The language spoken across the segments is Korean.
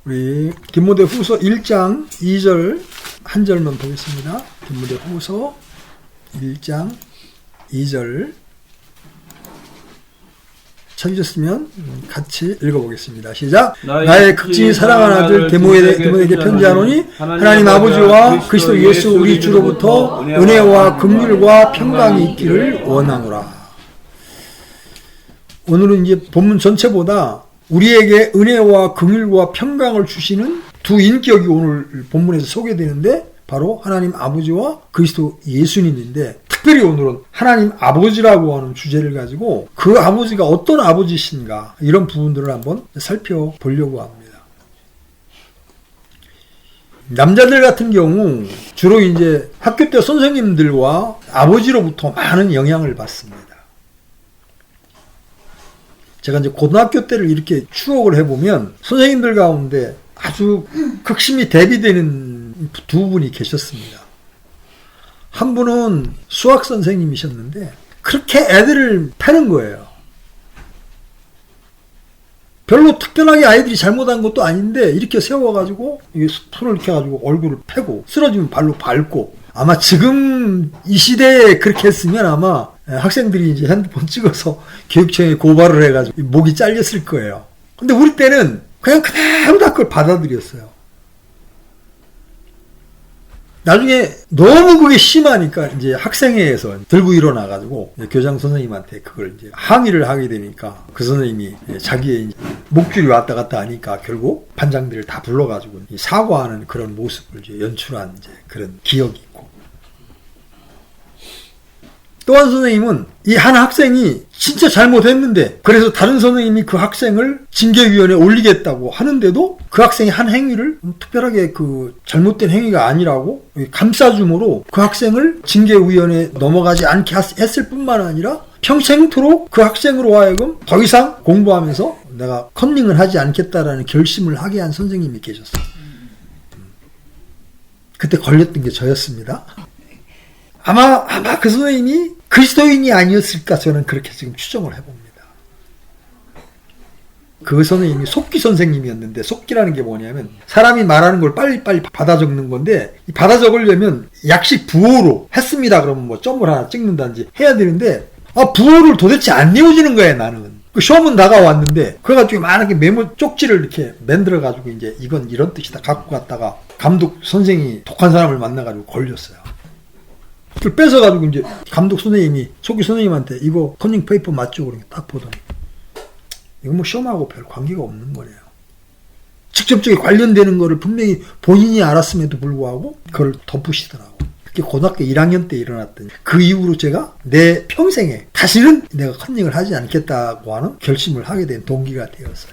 우리 디모데후서 1장 2절 한 절만 보겠습니다. 디모데후서 1장 2절 찾으셨으면 같이 읽어보겠습니다. 시작. 나의 극진히 사랑하는 아들 디모데에게 편지하노니 하나님 아버지와 그리스도 예수 우리 주로부터 은혜와 긍휼과 평강이 있기를 원하노라. 오늘은 이제 본문 전체보다 우리에게 은혜와 긍휼과 평강을 주시는 두 인격이 오늘 본문에서 소개되는데 바로 하나님 아버지와 그리스도 예수님인데, 특별히 오늘은 하나님 아버지라고 하는 주제를 가지고 그 아버지가 어떤 아버지신가, 이런 부분들을 한번 살펴보려고 합니다. 남자들 같은 경우 주로 이제 학교 때 선생님들과 아버지로부터 많은 영향을 받습니다. 제가 이제 고등학교 때를 이렇게 추억을 해보면 선생님들 가운데 아주 극심히 대비되는 두 분이 계셨습니다. 한 분은 수학 선생님이셨는데 그렇게 애들을 패는 거예요. 별로 특별하게 아이들이 잘못한 것도 아닌데 이렇게 세워가지고 손을 이렇게 해가지고 얼굴을 패고 쓰러지면 발로 밟고, 아마 지금 이 시대에 그렇게 했으면 아마 학생들이 이제 핸드폰 찍어서 교육청에 고발을 해가지고 목이 잘렸을 거예요. 근데 우리 때는 그냥 그대로 다 그걸 받아들였어요. 나중에 너무 그게 심하니까 이제 학생회에서 들고 일어나가지고 교장 선생님한테 그걸 이제 항의를 하게 되니까 그 선생님이 자기의 이제 목줄이 왔다 갔다 하니까 결국 반장들을 다 불러가지고 사과하는 그런 모습을 이제 연출한 이제 그런 기억이 있고, 또 한 선생님은 이 한 학생이 진짜 잘못했는데 그래서 다른 선생님이 그 학생을 징계위원회에 올리겠다고 하는데도 그 학생이 한 행위를 특별하게 그 잘못된 행위가 아니라고 감싸줌으로 그 학생을 징계위원회에 넘어가지 않게 했을 뿐만 아니라 평생토록 그 학생으로 하여금 더 이상 공부하면서 내가 컨닝을 하지 않겠다라는 결심을 하게 한 선생님이 계셨어요. 그때 걸렸던 게 저였습니다. 아마 그 선생님이 그리스도인이 아니었을까, 저는 그렇게 지금 추정을 해봅니다. 그 선생님이 속기 선생님이었는데, 속기라는 게 뭐냐면 사람이 말하는 걸 빨리빨리 받아 적는 건데, 이 받아 적으려면 약식 부호로 했습니다 그러면 뭐 점을 하나 찍는다든지 해야 되는데, 부호를 도대체 안 내어주는 거예요. 나는 그 시험은 나가왔는데 그래가지고 만약에 메모 쪽지를 이렇게 만들어가지고 이제 이건 이런 뜻이다 갖고 갔다가 감독 선생이 독한 사람을 만나가지고 걸렸어요. 그걸 뺏어가지고 이제 감독 선생님이 속기 선생님한테 이거 컨닝 페이퍼 맞죠? 그러니까 딱 보더니 이거 뭐 시험하고 별 관계가 없는 거네요. 직접적인 관련되는 거를 분명히 본인이 알았음에도 불구하고 그걸 덮으시더라고. 그게 고등학교 1학년 때 일어났더니 그 이후로 제가 내 평생에 다시는 내가 컨닝을 하지 않겠다고 하는 결심을 하게 된 동기가 되었어요.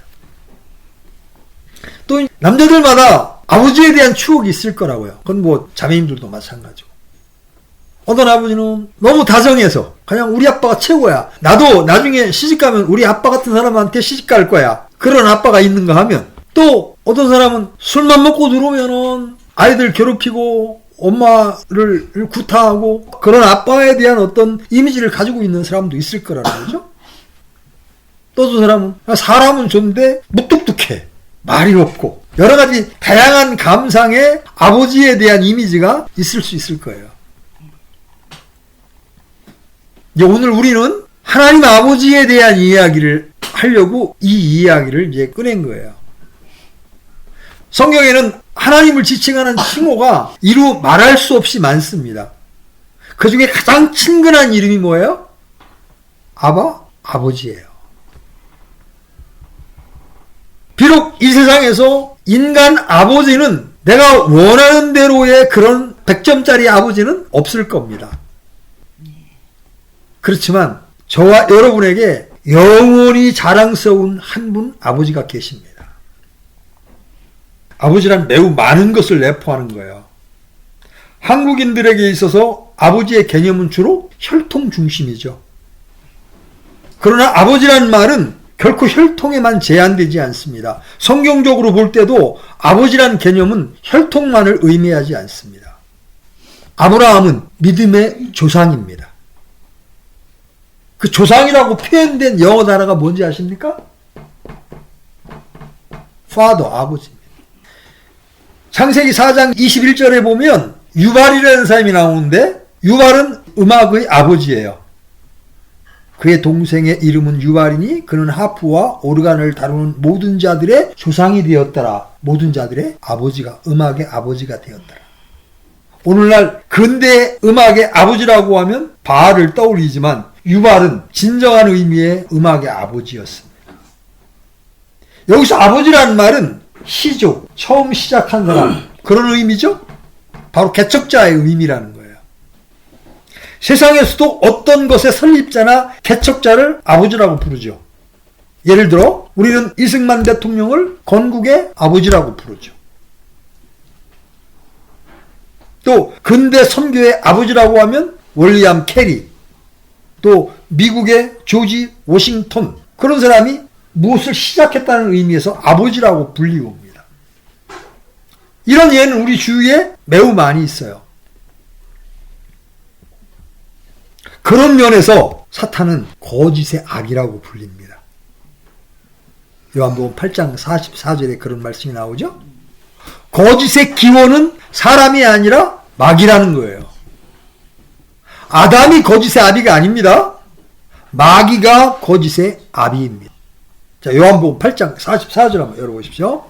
또 남자들마다 아버지에 대한 추억이 있을 거라고요. 그건 뭐 자매님들도 마찬가지고. 어떤 아버지는 너무 다정해서 그냥 우리 아빠가 최고야. 나도 나중에 시집가면 우리 아빠 같은 사람한테 시집갈 거야. 그런 아빠가 있는가 하면, 또 어떤 사람은 술만 먹고 들어오면은 아이들 괴롭히고 엄마를 구타하고 그런 아빠에 대한 어떤 이미지를 가지고 있는 사람도 있을 거라는 거죠. 또 어떤 사람은 사람은 좋은데 무뚝뚝해. 말이 없고 여러 가지 다양한 감상의 아버지에 대한 이미지가 있을 수 있을 거예요. 이제 오늘 우리는 하나님 아버지에 대한 이야기를 하려고 이 이야기를 이제 꺼낸 거예요. 성경에는 하나님을 지칭하는 칭호가 이루 말할 수 없이 많습니다. 그 중에 가장 친근한 이름이 뭐예요? 아버지예요. 비록 이 세상에서 인간 아버지는 내가 원하는 대로의 그런 100점짜리 아버지는 없을 겁니다. 그렇지만 저와 여러분에게 영원히 자랑스러운 한 분 아버지가 계십니다. 아버지란 매우 많은 것을 내포하는 거예요. 한국인들에게 있어서 아버지의 개념은 주로 혈통 중심이죠. 그러나 아버지란 말은 결코 혈통에만 제한되지 않습니다. 성경적으로 볼 때도 아버지란 개념은 혈통만을 의미하지 않습니다. 아브라함은 믿음의 조상입니다. 그 조상이라고 표현된 영어 단어가 뭔지 아십니까? Father, 아버지입니다. 창세기 4장 21절에 보면 유발이라는 사람이 나오는데 유발은 음악의 아버지예요. 그의 동생의 이름은 유발이니 그는 하프와 오르간을 다루는 모든 자들의 조상이 되었더라. 모든 자들의 아버지가, 음악의 아버지가 되었더라. 오늘날 근대 음악의 아버지라고 하면 바알을 떠올리지만 유발은 진정한 의미의 음악의 아버지였습니다. 여기서 아버지라는 말은 시조, 처음 시작한 사람, 그런 의미죠? 바로 개척자의 의미라는 거예요. 세상에서도 어떤 것의 설립자나 개척자를 아버지라고 부르죠. 예를 들어 우리는 이승만 대통령을 건국의 아버지라고 부르죠. 또 근대 선교의 아버지라고 하면 윌리엄 캐리, 또 미국의 조지 워싱턴, 그런 사람이 무엇을 시작했다는 의미에서 아버지라고 불리고 옵니다. 이런 예는 우리 주위에 매우 많이 있어요. 그런 면에서 사탄은 거짓의 악이라고 불립니다. 요한복음 8장 44절에 그런 말씀이 나오죠. 거짓의 기원은 사람이 아니라 마귀라는 거예요. 아담이 거짓의 아비가 아닙니다. 마귀가 거짓의 아비입니다. 자, 요한복음 8장 44절 한번 열어보십시오.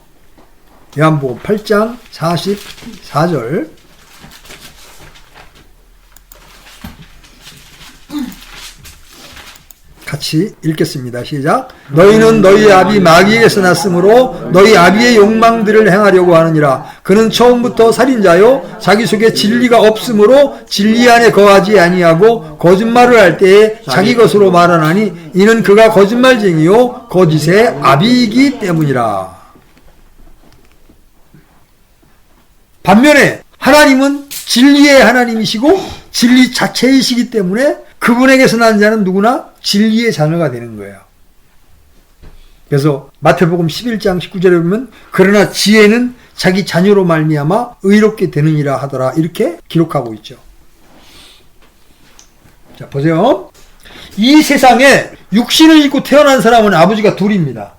요한복음 8장 44절. 같이 읽겠습니다. 시작. 너희는 너희 아비 마귀에게서 났으므로 너희 아비의 욕망들을 행하려고 하느니라. 그는 처음부터 살인자요 자기 속에 진리가 없으므로 진리 안에 거하지 아니하고 거짓말을 할 때에 자기 것으로 말하나니 이는 그가 거짓말쟁이요 거짓의 아비이기 때문이라. 반면에 하나님은 진리의 하나님이시고 진리 자체이시기 때문에 그분에게서 난 자는 누구나 진리의 자녀가 되는 거예요. 그래서 마태복음 11장 19절에 보면 그러나 지혜는 자기 자녀로 말미암아 의롭게 되느니라 하더라, 이렇게 기록하고 있죠. 자, 보세요. 이 세상에 육신을 입고 태어난 사람은 아버지가 둘입니다.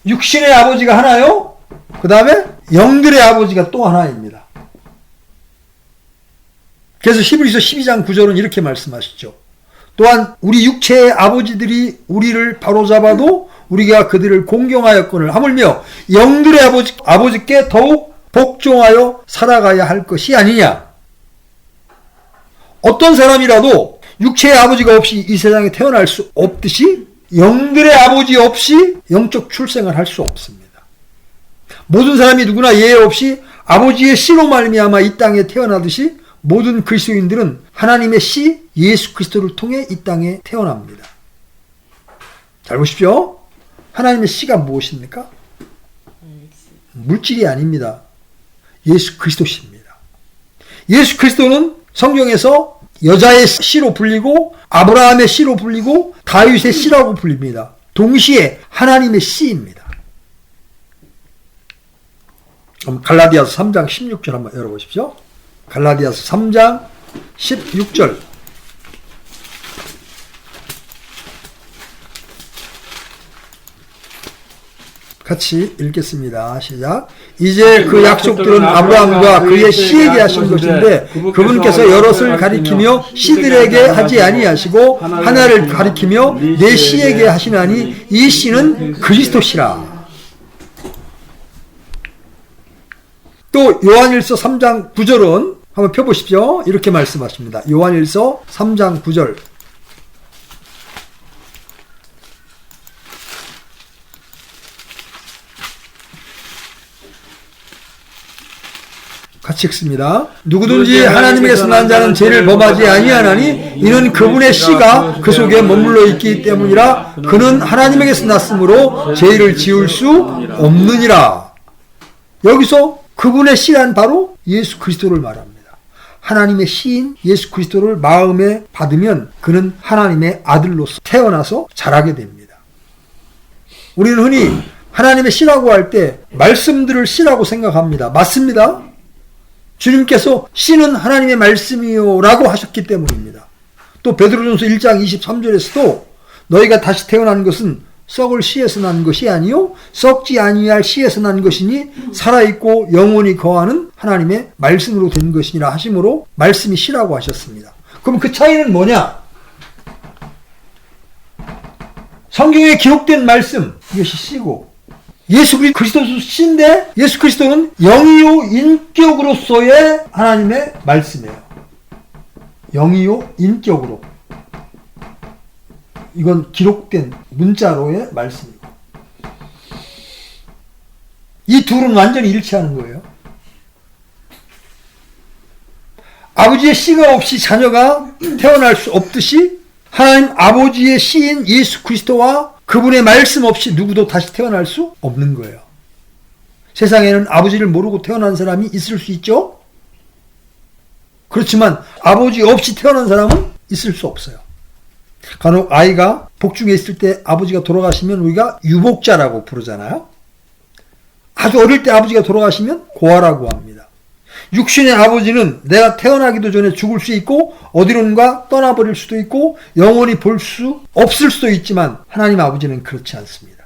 육신의 아버지가 하나요, 그 다음에 영들의 아버지가 또 하나입니다. 그래서 히브리서 12장 9절은 이렇게 말씀하시죠. 또한 우리 육체의 아버지들이 우리를 바로잡아도 우리가 그들을 공경하였거늘 하물며 영들의 아버지께 더욱 복종하여 살아가야 할 것이 아니냐. 어떤 사람이라도 육체의 아버지가 없이 이 세상에 태어날 수 없듯이 영들의 아버지 없이 영적 출생을 할 수 없습니다. 모든 사람이 누구나 예외 없이 아버지의 씨로 말미암아 이 땅에 태어나듯이 모든 그리스도인들은 하나님의 씨 예수 그리스도를 통해 이 땅에 태어납니다. 잘 보십시오. 하나님의 씨가 무엇입니까? 물질이 아닙니다. 예수 그리스도십니다. 예수 그리스도는 성경에서 여자의 씨로 불리고 아브라함의 씨로 불리고 다윗의 씨라고 불립니다. 동시에 하나님의 씨입니다. 그럼 갈라디아서 3장 16절 한번 열어보십시오. 갈라디아서 3장 16절. 같이 읽겠습니다. 시작. 이제 그 약속들은 아브라함과 그의 씨에게 하신 것인데 그분께서 여럿을 가리키며 씨들에게 하지 아니하시고 하나를 가리키며 내 씨에게 하시나니 이 씨는 그리스도시라. 또 요한일서 3장 9절은 한번 펴보십시오. 이렇게 말씀하십니다. 요한일서 3장 9절. 같이 읽습니다. 누구든지 하나님에게서 난 자는 죄를 범하지 아니하나니 이는 그분의 씨가 그 속에 머물러 있기 때문이라. 그는 하나님에게서 났으므로 죄를 지을 수 없느니라. 여기서 그분의 씨란 바로 예수 그리스도를 말합니다. 하나님의 씨인 예수 그리스도를 마음에 받으면 그는 하나님의 아들로서 태어나서 자라게 됩니다. 우리는 흔히 하나님의 씨라고 할 때 말씀들을 씨라고 생각합니다. 맞습니다. 주님께서 씨는 하나님의 말씀이요 라고 하셨기 때문입니다. 또 베드로전서 1장 23절에서도 너희가 다시 태어난 것은 썩을 씨에서 난 것이 아니요 썩지 아니할 씨에서 난 것이니 살아있고 영원히 거하는 하나님의 말씀으로 된 것이니라 하심으로 말씀이 씨라고 하셨습니다. 그럼 그 차이는 뭐냐? 성경에 기록된 말씀, 이것이 씨고, 예수 그리스도도 씨인데 예수 그리스도는 영이요 인격으로서의 하나님의 말씀이에요. 영이요 인격으로. 이건 기록된 문자로의 말씀이고, 이 둘은 완전히 일치하는 거예요. 아버지의 씨가 없이 자녀가 태어날 수 없듯이 하나님 아버지의 씨인 예수 그리스도와 그분의 말씀 없이 누구도 다시 태어날 수 없는 거예요. 세상에는 아버지를 모르고 태어난 사람이 있을 수 있죠? 그렇지만 아버지 없이 태어난 사람은 있을 수 없어요. 간혹 아이가 복중에 있을 때 아버지가 돌아가시면 우리가 유복자라고 부르잖아요. 아주 어릴 때 아버지가 돌아가시면 고아라고 합니다. 육신의 아버지는 내가 태어나기도 전에 죽을 수 있고 어디론가 떠나버릴 수도 있고 영원히 볼 수 없을 수도 있지만 하나님 아버지는 그렇지 않습니다.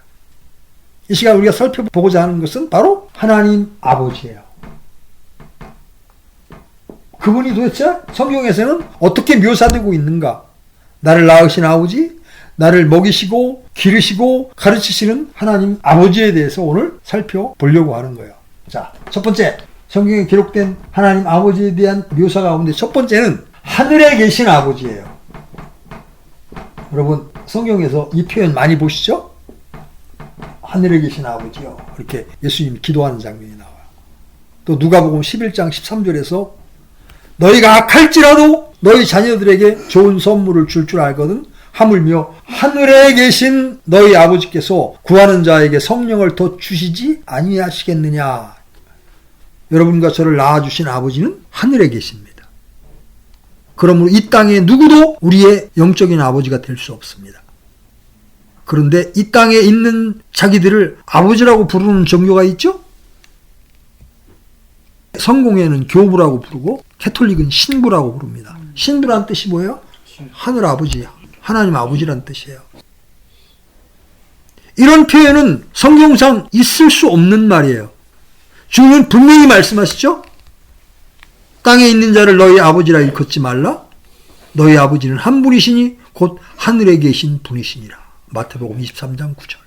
이 시간 우리가 살펴보고자 하는 것은 바로 하나님 아버지예요. 그분이 도대체 성경에서는 어떻게 묘사되고 있는가? 나를 낳으신 아버지, 나를 먹이시고 기르시고 가르치시는 하나님 아버지에 대해서 오늘 살펴보려고 하는 거예요. 자, 첫 번째, 성경에 기록된 하나님 아버지에 대한 묘사 가운데 첫 번째는 하늘에 계신 아버지예요. 여러분 성경에서 이 표현 많이 보시죠? 하늘에 계신 아버지요. 이렇게 예수님이 기도하는 장면이 나와요. 또 누가복음 11장 13절에서 너희가 악할지라도 너희 자녀들에게 좋은 선물을 줄 알거든 하물며 하늘에 계신 너희 아버지께서 구하는 자에게 성령을 더 주시지 아니하시겠느냐. 여러분과 저를 낳아주신 아버지는 하늘에 계십니다. 그러므로 이 땅에 누구도 우리의 영적인 아버지가 될 수 없습니다. 그런데 이 땅에 있는 자기들을 아버지라고 부르는 종교가 있죠? 성공회는 교부라고 부르고 캐톨릭은 신부라고 부릅니다. 신부란 뜻이 뭐예요? 하늘 아버지, 하나님 아버지란 뜻이에요. 이런 표현은 성경상 있을 수 없는 말이에요. 주님은 분명히 말씀하시죠? 땅에 있는 자를 너희 아버지라 일컫지 말라. 너희 아버지는 한 분이시니 곧 하늘에 계신 분이시니라. 마태복음 23장 9절.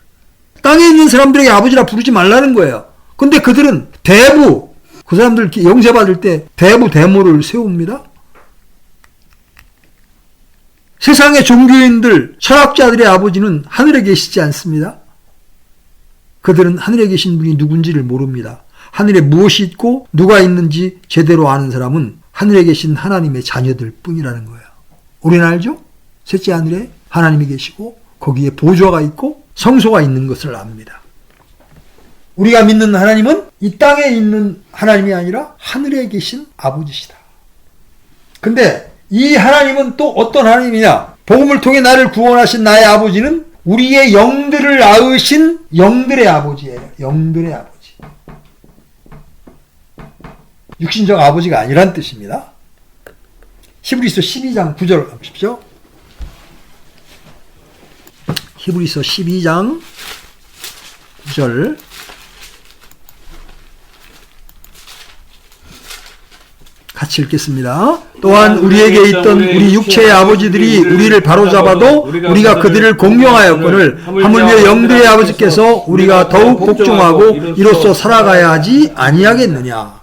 땅에 있는 사람들에게 아버지라 부르지 말라는 거예요. 근데 그들은 대부, 그 사람들 영세받을 때 대부 대모를 세웁니다. 세상의 종교인들, 철학자들의 아버지는 하늘에 계시지 않습니다. 그들은 하늘에 계신 분이 누군지를 모릅니다. 하늘에 무엇이 있고 누가 있는지 제대로 아는 사람은 하늘에 계신 하나님의 자녀들 뿐이라는 거예요. 우리는 알죠? 셋째 하늘에 하나님이 계시고 거기에 보좌가 있고 성소가 있는 것을 압니다. 우리가 믿는 하나님은 이 땅에 있는 하나님이 아니라 하늘에 계신 아버지시다. 근데 이 하나님은 또 어떤 하나님이냐? 복음을 통해 나를 구원하신 나의 아버지는 우리의 영들을 낳으신 영들의 아버지예요. 영들의 아버지. 육신적 아버지가 아니란 뜻입니다. 히브리서 12장 9절 보십시오. 히브리서 12장 9절 같이 읽겠습니다. 또한 우리에게 있던 우리 육체의 아버지들이 우리를 바로잡아도 우리가 그들을 공경하였거늘 하물며 영들의 아버지께서 우리가 더욱 복종하고 이로써 살아가야 하지 아니하겠느냐.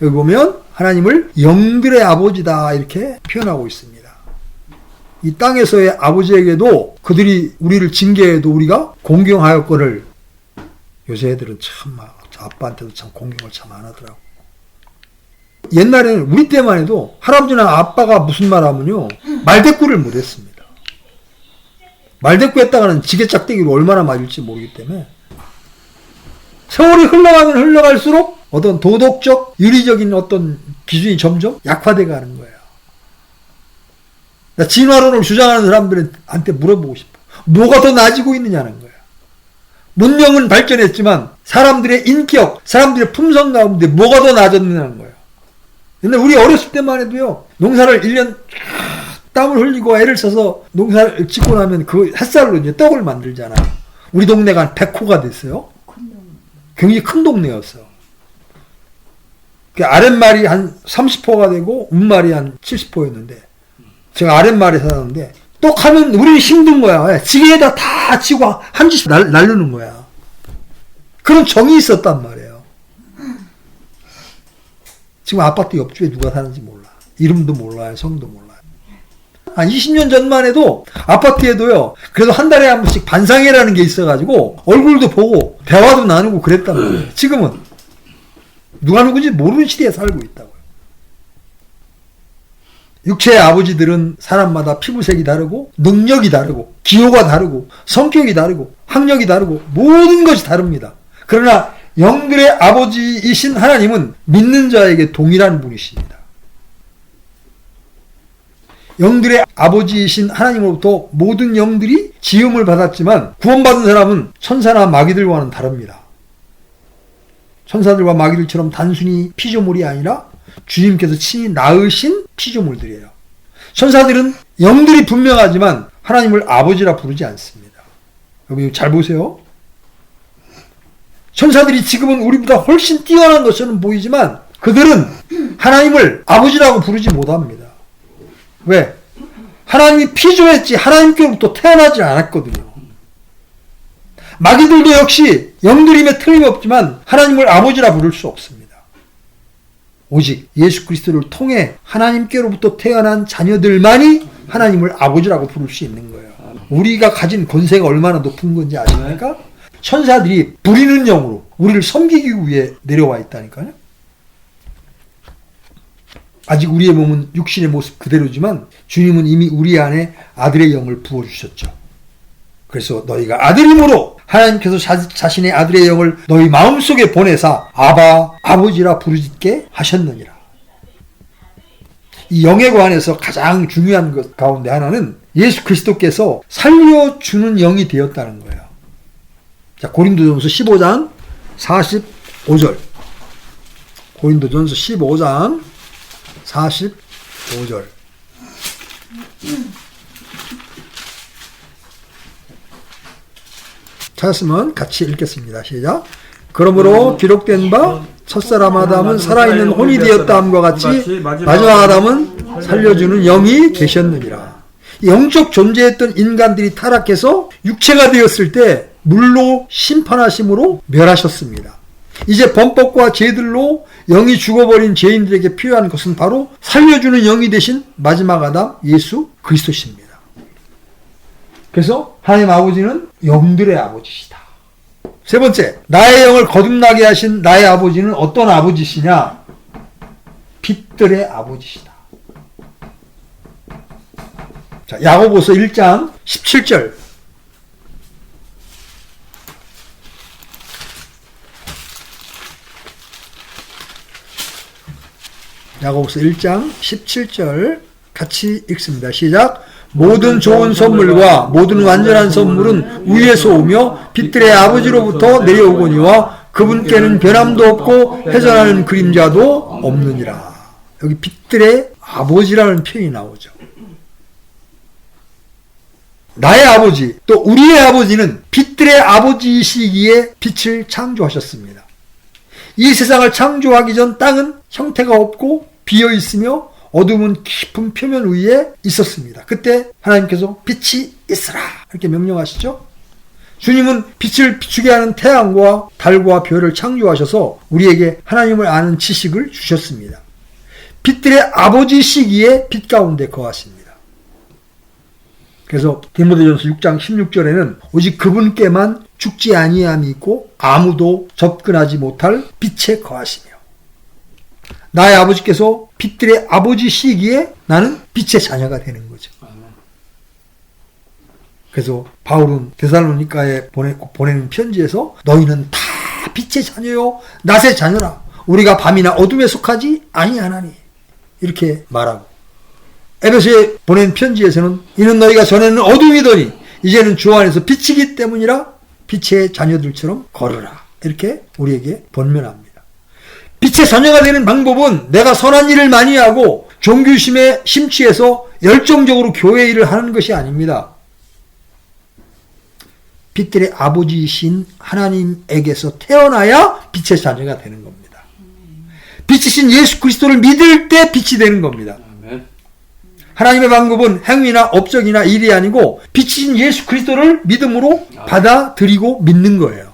여기 보면 하나님을 영들의 아버지다 이렇게 표현하고 있습니다. 이 땅에서의 아버지에게도 그들이 우리를 징계해도 우리가 공경하였거늘. 요새 애들은 참 아빠한테도 참 공경을 참 안 하더라고. 옛날에는 우리 때만 해도 할아버지나 아빠가 무슨 말 하면요 말대꾸를 못했습니다. 말대꾸 했다가는 지게짝대기로 얼마나 맞을지 모르기 때문에 세월이 흘러가면 흘러갈수록 어떤 도덕적 윤리적인 어떤 기준이 점점 약화돼 가는 거예요. 진화론을 주장하는 사람들한테 물어보고 싶어. 뭐가 더 나아지고 있느냐는 거예요. 문명은 발전했지만 사람들의 인격, 사람들의 품성 가운데 뭐가 더 나아졌느냐는 거예요. 옛날 우리 어렸을 때만 해도요, 농사를 1년 땀을 흘리고 애를 써서 농사를 짓고 나면 그 햇살로 이제 떡을 만들잖아. 우리 동네가 한 100호가 됐어요. 굉장히 큰 동네였어요. 그 아랫말이 한 30호가 되고 윗말이 한 70호였는데 제가 아랫말에 살았는데 똑하면 우리는 힘든 거야. 지게에다 다 치고 한 짓 날르는 거야. 그런 정이 있었단 말이에요. 지금 아파트 옆집에 누가 사는지 몰라. 이름도 몰라요. 성도 몰라요. 한 20년 전만 해도 아파트에도요. 그래도 한 달에 한 번씩 반상회라는 게 있어가지고 얼굴도 보고 대화도 나누고 그랬단 말이에요. 지금은 누가 누군지 모르는 시대에 살고 있다고요. 육체의 아버지들은 사람마다 피부색이 다르고 능력이 다르고 기호가 다르고 성격이 다르고 학력이 다르고 모든 것이 다릅니다. 그러나 영들의 아버지이신 하나님은 믿는 자에게 동일한 분이십니다. 영들의 아버지이신 하나님으로부터 모든 영들이 지음을 받았지만 구원받은 사람은 천사나 마귀들과는 다릅니다. 천사들과 마귀들처럼 단순히 피조물이 아니라 주님께서 친히 낳으신 피조물들이에요. 천사들은 영들이 분명하지만 하나님을 아버지라 부르지 않습니다. 여기 잘 보세요. 천사들이 지금은 우리보다 훨씬 뛰어난 것처럼 보이지만 그들은 하나님을 아버지라고 부르지 못합니다. 왜? 하나님이 피조했지 하나님께로부터 태어나지 않았거든요. 마귀들도 역시 영들임에 틀림없지만 하나님을 아버지라 부를 수 없습니다. 오직 예수 그리스도를 통해 하나님께로부터 태어난 자녀들만이 하나님을 아버지라고 부를 수 있는 거예요. 우리가 가진 권세가 얼마나 높은 건지 아십니까? 천사들이 부리는 영으로 우리를 섬기기 위해 내려와 있다니까요. 아직 우리의 몸은 육신의 모습 그대로지만 주님은 이미 우리 안에 아들의 영을 부어주셨죠. 그래서 너희가 아들임으로 하나님께서 자신의 아들의 영을 너희 마음속에 보내사 아바 아버지라 부르짖게 하셨느니라. 이 영에 관해서 가장 중요한 것 가운데 하나는 예수 그리스도께서 살려주는 영이 되었다는 거예요. 자, 고린도전서 15장 45절. 고린도전서 15장 45절. 찾았으면 같이 읽겠습니다. 시작. 그러므로 기록된 바 첫사람 아담은 살아있는 혼이 되었다함과 같이 마지막 아담은 살려주는 영이 되셨느니라. 영적 존재했던 인간들이 타락해서 육체가 되었을 때 물로 심판하심으로 멸하셨습니다. 이제 범법과 죄들로 영이 죽어버린 죄인들에게 필요한 것은 바로 살려주는 영이 되신 마지막 아담 예수 그리스도십니다. 그래서 하나님 아버지는 영들의 아버지시다. 세 번째, 나의 영을 거듭나게 하신 나의 아버지는 어떤 아버지시냐? 빛들의 아버지시다. 자, 야고보서 1장 17절. 야고보서 1장 17절 같이 읽습니다. 시작. 모든 좋은 선물과 모든 완전한 선물은 위에서 오며 빛들의 아버지로부터 내려오거니와 그분께는 변함도 없고 회전하는 그림자도 없느니라. 여기 빛들의 아버지라는 표현이 나오죠. 나의 아버지 또 우리의 아버지는 빛들의 아버지이시기에 빛을 창조하셨습니다. 이 세상을 창조하기 전 땅은 형태가 없고 비어 있으며 어둠은 깊은 표면 위에 있었습니다. 그때 하나님께서 빛이 있으라 이렇게 명령하시죠. 주님은 빛을 비추게 하는 태양과 달과 별을 창조하셔서 우리에게 하나님을 아는 지식을 주셨습니다. 빛들의 아버지시기에 빛 가운데 거하십니다. 그래서 디모데전서 6장 16절에는 오직 그분께만 죽지 아니함이 있고 아무도 접근하지 못할 빛에 거하시며 나의 아버지께서 빛들의 아버지시기에 나는 빛의 자녀가 되는 거죠. 그래서 바울은 데살로니가에 보내는 편지에서 너희는 다 빛의 자녀요 낮의 자녀라 우리가 밤이나 어둠에 속하지 아니하나니 이렇게 말하고 에베소에 보낸 편지에서는 이는 너희가 전에는 어둠이더니 이제는 주 안에서 빛이기 때문이라 빛의 자녀들처럼 걸으라 이렇게 우리에게 권면합니다. 빛의 자녀가 되는 방법은 내가 선한 일을 많이 하고 종교심에 심취해서 열정적으로 교회 일을 하는 것이 아닙니다. 빛들의 아버지이신 하나님에게서 태어나야 빛의 자녀가 되는 겁니다. 빛이신 예수 그리스도를 믿을 때 빛이 되는 겁니다. 하나님의 방법은 행위나 업적이나 일이 아니고 빛이신 예수 그리스도를 믿음으로 받아들이고 믿는 거예요.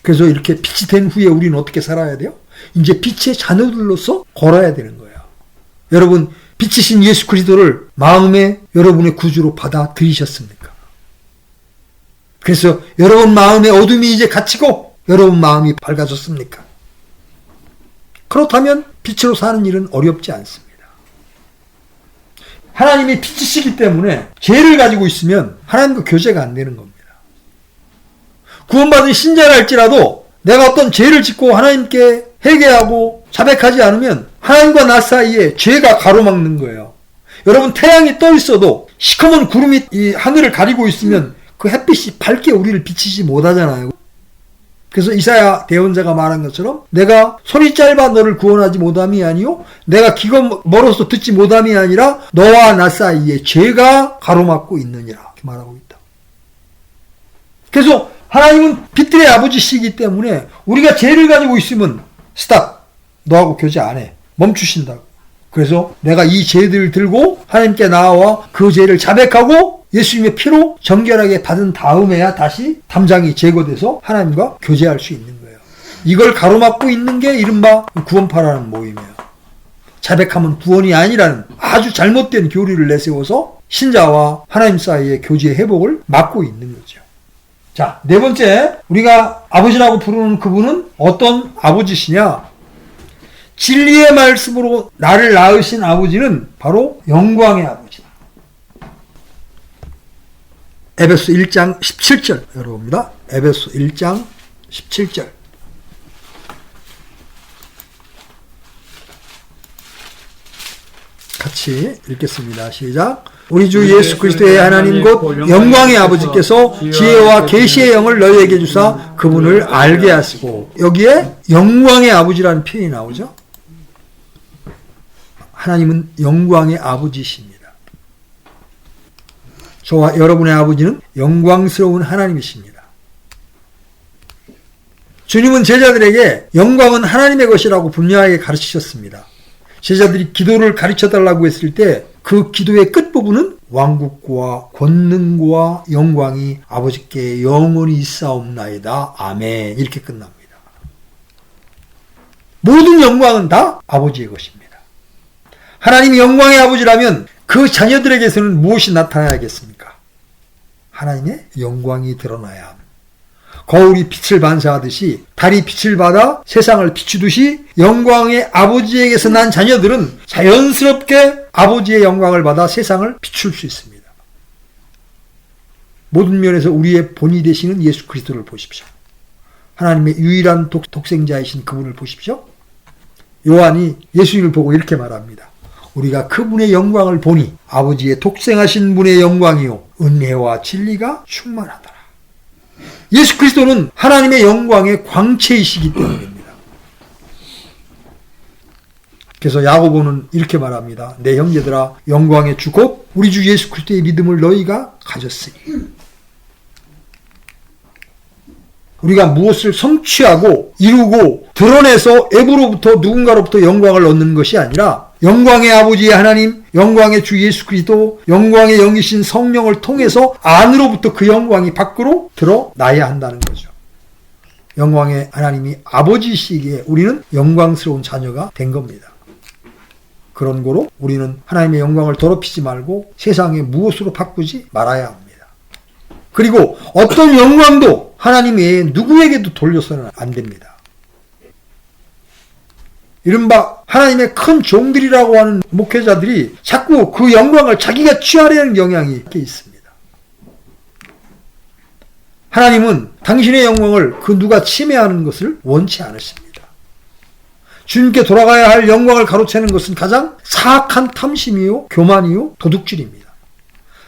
그래서 이렇게 빛이 된 후에 우리는 어떻게 살아야 돼요? 이제 빛의 자녀들로서 걸어야 되는 거예요. 여러분, 빛이신 예수 그리스도를 마음에 여러분의 구주로 받아들이셨습니까? 그래서 여러분 마음의 어둠이 이제 갇히고 여러분 마음이 밝아졌습니까? 그렇다면 빛으로 사는 일은 어렵지 않습니다. 하나님이 빛이시기 때문에 죄를 가지고 있으면 하나님과 교제가 안 되는 겁니다. 구원받은 신자랄지라도 내가 어떤 죄를 짓고 하나님께 회개하고 자백하지 않으면 하나님과 나 사이에 죄가 가로막는 거예요. 여러분, 태양이 떠 있어도 시커먼 구름이 이 하늘을 가리고 있으면 그 햇빛이 밝게 우리를 비치지 못하잖아요. 그래서 이사야 대언자가 말한 것처럼 내가 손이 짧아 너를 구원하지 못함이 아니요 내가 귀가 멀어서 듣지 못함이 아니라 너와 나 사이에 죄가 가로막고 있느니라 이렇게 말하고 있다. 그래서 하나님은 빛들의 아버지시기 때문에 우리가 죄를 가지고 있으면 스탑, 너하고 교제 안 해, 멈추신다고. 그래서 내가 이 죄들을 들고 하나님께 나와 그 죄를 자백하고 예수님의 피로 정결하게 받은 다음에야 다시 담장이 제거돼서 하나님과 교제할 수 있는 거예요. 이걸 가로막고 있는 게 이른바 구원파라는 모임이에요. 자백하면 구원이 아니라는 아주 잘못된 교리를 내세워서 신자와 하나님 사이의 교제 회복을 막고 있는 거죠. 자, 네 번째, 우리가 아버지라고 부르는 그분은 어떤 아버지시냐? 진리의 말씀으로 나를 낳으신 아버지는 바로 영광의 아버지다. 에베소 1장 17절 열어봅니다. 에베소 1장 17절. 같이 읽겠습니다. 시작. 우리 주 예수 그리스도의 하나님 곧 영광의 아버지께서 지혜와 계시의 영을 너희에게 주사 그분을 알게 하시고, 여기에 영광의 아버지라는 표현이 나오죠. 하나님은 영광의 아버지십니다. 저와 여러분의 아버지는 영광스러운 하나님이십니다. 주님은 제자들에게 영광은 하나님의 것이라고 분명하게 가르치셨습니다. 제자들이 기도를 가르쳐달라고 했을 때 그 기도의 끝부분은 왕국과 권능과 영광이 아버지께 영원히 있사옵나이다. 아멘. 이렇게 끝납니다. 모든 영광은 다 아버지의 것입니다. 하나님이 영광의 아버지라면 그 자녀들에게서는 무엇이 나타나야겠습니까? 하나님의 영광이 드러나야 합니다. 거울이 빛을 반사하듯이 달이 빛을 받아 세상을 비추듯이 영광의 아버지에게서 난 자녀들은 자연스럽게 아버지의 영광을 받아 세상을 비출 수 있습니다. 모든 면에서 우리의 본이 되시는 예수 그리스도를 보십시오. 하나님의 유일한 독생자이신 그분을 보십시오. 요한이 예수님을 보고 이렇게 말합니다. 우리가 그분의 영광을 보니 아버지의 독생하신 분의 영광이요 은혜와 진리가 충만하더라. 예수 그리스도는 하나님의 영광의 광채이시기 때문입니다. 그래서 야고보는 이렇게 말합니다. 내 형제들아, 영광의 주 곧 우리 주 예수 그리스도의 믿음을 너희가 가졌으니. 우리가 무엇을 성취하고 이루고 드러내서 앱으로부터 누군가로부터 영광을 얻는 것이 아니라 영광의 아버지의 하나님, 영광의 주 예수 그리스도, 영광의 영이신 성령을 통해서 안으로부터 그 영광이 밖으로 드러나야 한다는 거죠. 영광의 하나님이 아버지시기에 우리는 영광스러운 자녀가 된 겁니다. 그런 거로 우리는 하나님의 영광을 더럽히지 말고 세상에 무엇으로 바꾸지 말아야 합니다. 그리고 어떤 영광도 하나님 외에 누구에게도 돌려서는 안 됩니다. 이른바 하나님의 큰 종들이라고 하는 목회자들이 자꾸 그 영광을 자기가 취하려는 경향이 있습니다. 하나님은 당신의 영광을 그 누가 침해하는 것을 원치 않으십니다. 주님께 돌아가야 할 영광을 가로채는 것은 가장 사악한 탐심이요 교만이요 도둑질입니다.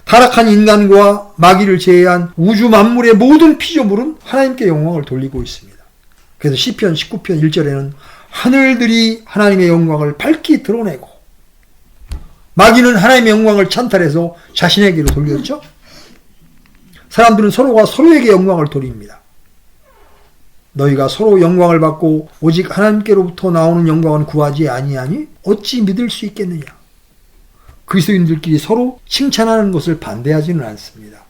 타락한 인간과 마귀를 제외한 우주 만물의 모든 피조물은 하나님께 영광을 돌리고 있습니다. 그래서 시편 19편 1절에는 하늘들이 하나님의 영광을 밝히 드러내고, 마귀는 하나님의 영광을 찬탈해서 자신에게로 돌렸죠. 사람들은 서로가 서로에게 영광을 돌립니다. 너희가 서로 영광을 받고 오직 하나님께로부터 나오는 영광은 구하지 아니하니 어찌 믿을 수 있겠느냐. 그리스도인들끼리 서로 칭찬하는 것을 반대하지는 않습니다.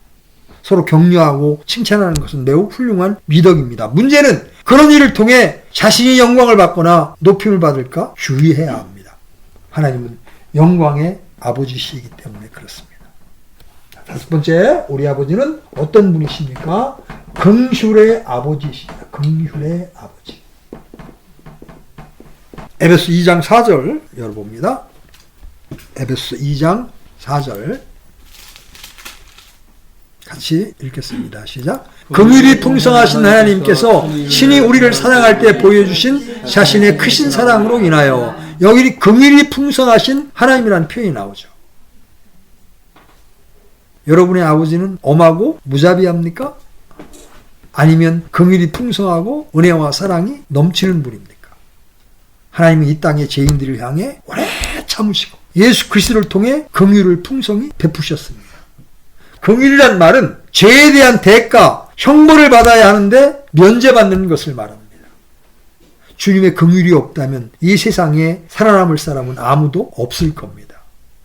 서로 격려하고 칭찬하는 것은 매우 훌륭한 미덕입니다. 문제는 그런 일을 통해 자신이 영광을 받거나 높임을 받을까 주의해야 합니다. 하나님은 영광의 아버지시기 때문에 그렇습니다. 다섯 번째, 우리 아버지는 어떤 분이십니까? 긍휼의 아버지이십니다. 긍휼의 아버지. 에베소 2장 4절 열어봅니다. 에베소 2장 4절 같이 읽겠습니다. 시작. 긍휼이 풍성하신 하나님께서 친히 우리를 사랑할 때 보여주신 자신의 크신 사랑으로 인하여, 여기 긍휼이 풍성하신 하나님이라는 표현이 나오죠. 여러분의 아버지는 엄하고 무자비합니까? 아니면 긍휼이 풍성하고 은혜와 사랑이 넘치는 분입니까? 하나님은 이 땅의 죄인들을 향해 오래 참으시고 예수 그리스도를 통해 긍휼을 풍성히 베푸셨습니다. 긍휼이란 말은 죄에 대한 대가, 형벌을 받아야 하는데 면제받는 것을 말합니다. 주님의 긍휼이 없다면 이 세상에 살아남을 사람은 아무도 없을 겁니다.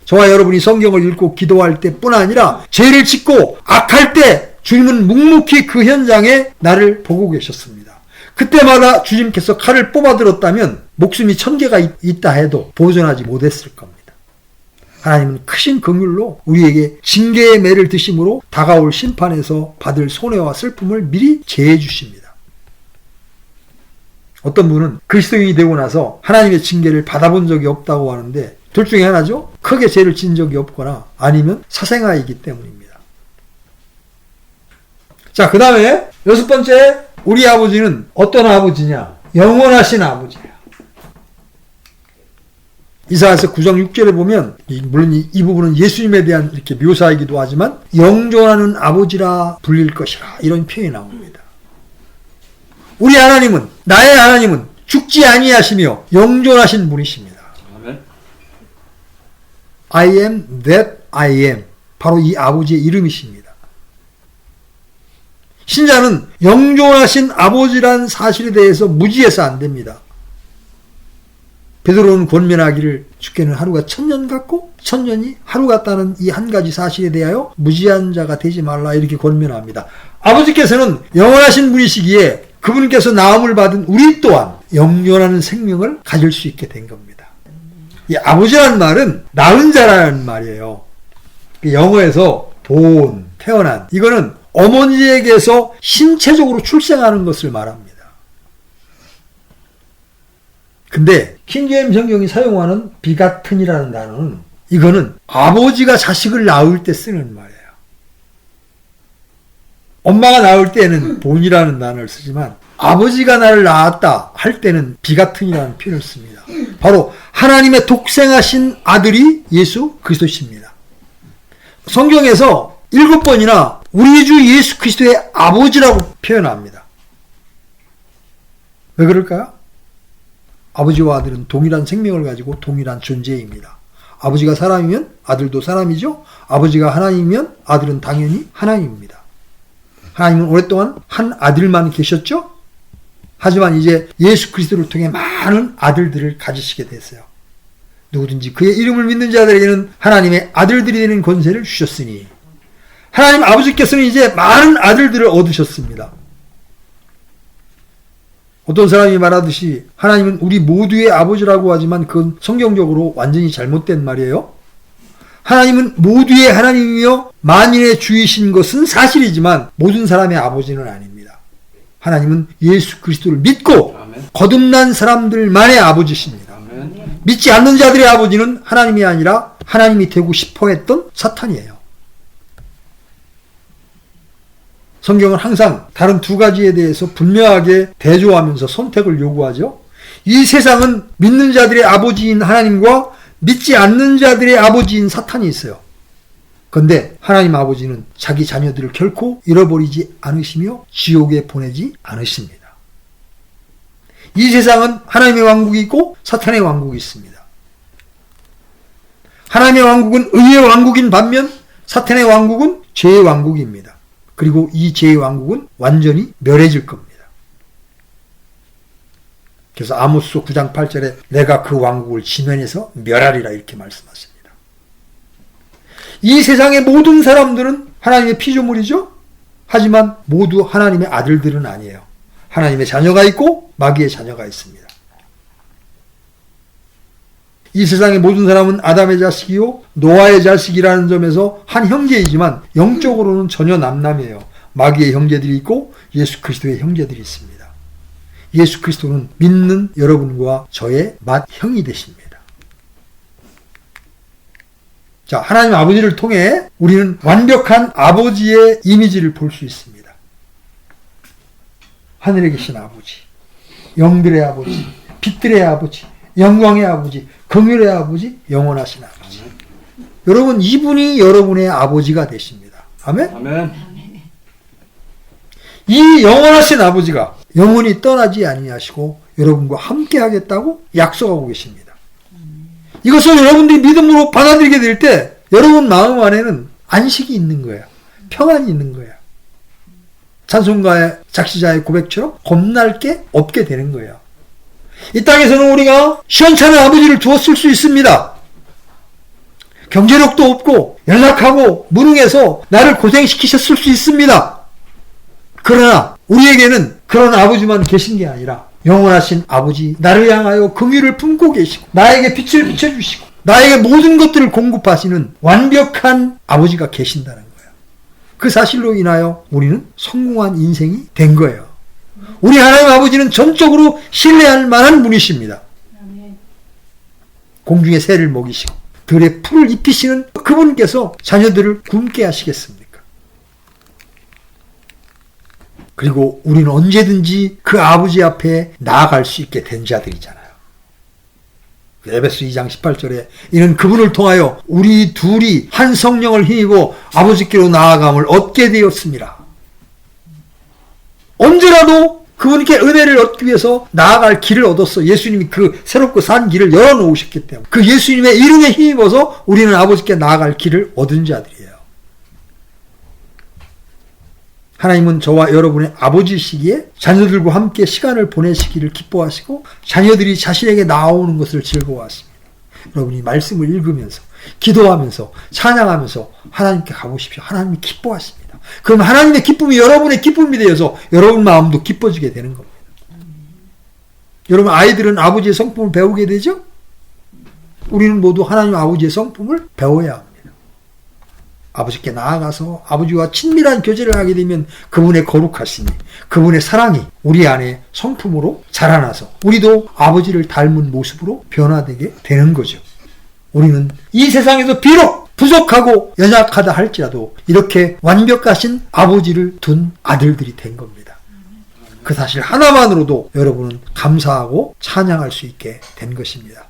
저와 여러분이 성경을 읽고 기도할 때뿐 아니라 죄를 짓고 악할 때 주님은 묵묵히 그 현장에 나를 보고 계셨습니다. 그때마다 주님께서 칼을 뽑아들었다면 목숨이 1000개가 있다 해도 보존하지 못했을 겁니다. 하나님은 크신 긍휼로 우리에게 징계의 매를 드심으로 다가올 심판에서 받을 손해와 슬픔을 미리 제해 주십니다. 어떤 분은 그리스도인이 되고 나서 하나님의 징계를 받아본 적이 없다고 하는데 둘 중에 하나죠. 크게 죄를 지은 적이 없거나 아니면 사생아이기 때문입니다. 자, 그 다음에 여섯 번째, 우리 아버지는 어떤 아버지냐? 영원하신 아버지예요. 이사야서 9장 6절에 보면, 물론 이 부분은 예수님에 대한 이렇게 묘사이기도 하지만 영존하는 아버지라 불릴 것이라 이런 표현이 나옵니다. 우리 하나님은, 나의 하나님은 죽지 아니하시며 영존하신 분이십니다. 아멘. I am that I am. 바로 이 아버지의 이름이십니다. 신자는 영존하신 아버지란 사실에 대해서 무지해서 안 됩니다. 베드로는 권면하기를 주께는 하루가 1000년 같고 1000년이 하루 같다는 이 한 가지 사실에 대하여 무지한 자가 되지 말라 이렇게 권면합니다. 아버지께서는 영원하신 분이시기에 그분께서 나음을 받은 우리 또한 영존하는 생명을 가질 수 있게 된 겁니다. 이 아버지라는 말은 낳은 자라는 말이에요. 영어에서 본, 태어난, 이거는 어머니에게서 신체적으로 출생하는 것을 말합니다. 근데 킹제임스 성경이 사용하는 비가튼이라는 단어는, 이거는 아버지가 자식을 낳을 때 쓰는 말이에요. 엄마가 낳을 때는 본이라는 단어를 쓰지만 아버지가 나를 낳았다 할 때는 비가튼이라는 표현을 씁니다. 바로 하나님의 독생하신 아들이 예수 그리스도십니다. 성경에서 7번이나 우리 주 예수 그리스도의 아버지라고 표현합니다. 왜 그럴까요? 아버지와 아들은 동일한 생명을 가지고 동일한 존재입니다. 아버지가 사람이면 아들도 사람이죠. 아버지가 하나님이면 아들은 당연히 하나님입니다. 하나님은 오랫동안 한 아들만 계셨죠? 하지만 이제 예수 그리스도를 통해 많은 아들들을 가지시게 됐어요. 누구든지 그의 이름을 믿는 자들에게는 하나님의 아들들이 되는 권세를 주셨으니, 하나님 아버지께서는 이제 많은 아들들을 얻으셨습니다. 어떤 사람이 말하듯이 하나님은 우리 모두의 아버지라고 하지만 그건 성경적으로 완전히 잘못된 말이에요. 하나님은 모두의 하나님이며 만인의 주이신 것은 사실이지만 모든 사람의 아버지는 아닙니다. 하나님은 예수 그리스도를 믿고 거듭난 사람들만의 아버지십니다. 믿지 않는 자들의 아버지는 하나님이 아니라 하나님이 되고 싶어 했던 사탄이에요. 성경은 항상 다른 두 가지에 대해서 분명하게 대조하면서 선택을 요구하죠. 이 세상은 믿는 자들의 아버지인 하나님과 믿지 않는 자들의 아버지인 사탄이 있어요. 그런데 하나님 아버지는 자기 자녀들을 결코 잃어버리지 않으시며 지옥에 보내지 않으십니다. 이 세상은 하나님의 왕국이 있고 사탄의 왕국이 있습니다. 하나님의 왕국은 의의 왕국인 반면 사탄의 왕국은 죄의 왕국입니다. 그리고 이 죄의 왕국은 완전히 멸해질 겁니다. 그래서 아모스 9장 8절에 내가 그 왕국을 진멸해서 멸하리라 이렇게 말씀하십니다. 이 세상의 모든 사람들은 하나님의 피조물이죠. 하지만 모두 하나님의 아들들은 아니에요. 하나님의 자녀가 있고 마귀의 자녀가 있습니다. 이 세상의 모든 사람은 아담의 자식이요 노아의 자식이라는 점에서 한 형제이지만 영적으로는 전혀 남남이에요. 마귀의 형제들이 있고 예수 그리스도의 형제들이 있습니다. 예수 그리스도는 믿는 여러분과 저의 맏형이 되십니다. 자, 하나님 아버지를 통해 우리는 완벽한 아버지의 이미지를 볼 수 있습니다. 하늘에 계신 아버지, 영들의 아버지, 빛들의 아버지, 영광의 아버지, 긍휼의 아버지, 영원하신 아버지. 여러분, 이분이 여러분의 아버지가 되십니다. 아멘? 아멘. 이 영원하신 아버지가 영원히 떠나지 아니하시고 여러분과 함께 하겠다고 약속하고 계십니다. 이것을 여러분들이 믿음으로 받아들이게 될 때 여러분 마음 안에는 안식이 있는 거예요. 평안이 있는 거예요. 찬송가의 작시자의 고백처럼 겁날 게 없게 되는 거예요. 이 땅에서는 우리가 시원찮은 아버지를 두었을 수 있습니다. 경제력도 없고 연약하고 무능해서 나를 고생시키셨을 수 있습니다. 그러나 우리에게는 그런 아버지만 계신 게 아니라 영원하신 아버지, 나를 향하여 긍휼을 품고 계시고 나에게 빛을 비춰주시고 나에게 모든 것들을 공급하시는 완벽한 아버지가 계신다는 거예요. 그 사실로 인하여 우리는 성공한 인생이 된 거예요. 우리 하나님 아버지는 전적으로 신뢰할 만한 분이십니다. 공중의 새를 먹이시고 들의 풀을 입히시는 그분께서 자녀들을 굶게 하시겠습니까? 그리고 우리는 언제든지 그 아버지 앞에 나아갈 수 있게 된 자들이잖아요. 에베소 2장 18절에 이는 그분을 통하여 우리 둘이 한 성령을 힘입어 아버지께로 나아감을 얻게 되었습니다. 언제라도 그분께 은혜를 얻기 위해서 나아갈 길을 얻었어. 예수님이 그 새롭고 산 길을 열어놓으셨기 때문에 그 예수님의 이름에 힘입어서 우리는 아버지께 나아갈 길을 얻은 자들이에요. 하나님은 저와 여러분의 아버지시기에 자녀들과 함께 시간을 보내시기를 기뻐하시고 자녀들이 자신에게 나오는 것을 즐거워하십니다. 여러분이 말씀을 읽으면서 기도하면서 찬양하면서 하나님께 가보십시오. 하나님이 기뻐하십니다. 그럼 하나님의 기쁨이 여러분의 기쁨이 되어서 여러분 마음도 기뻐지게 되는 겁니다. 여러분 아이들은 아버지의 성품을 배우게 되죠? 우리는 모두 하나님 아버지의 성품을 배워야 합니다. 아버지께 나아가서 아버지와 친밀한 교제를 하게 되면 그분의 거룩하심이, 그분의 사랑이 우리 안에 성품으로 자라나서 우리도 아버지를 닮은 모습으로 변화되게 되는 거죠. 우리는 이 세상에서 비록 부족하고 연약하다 할지라도 이렇게 완벽하신 아버지를 둔 아들들이 된 겁니다. 그 사실 하나만으로도 여러분은 감사하고 찬양할 수 있게 된 것입니다.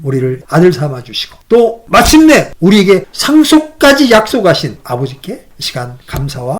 우리를 아들 삼아 주시고 또 마침내 우리에게 상속까지 약속하신 아버지께 이 시간 감사와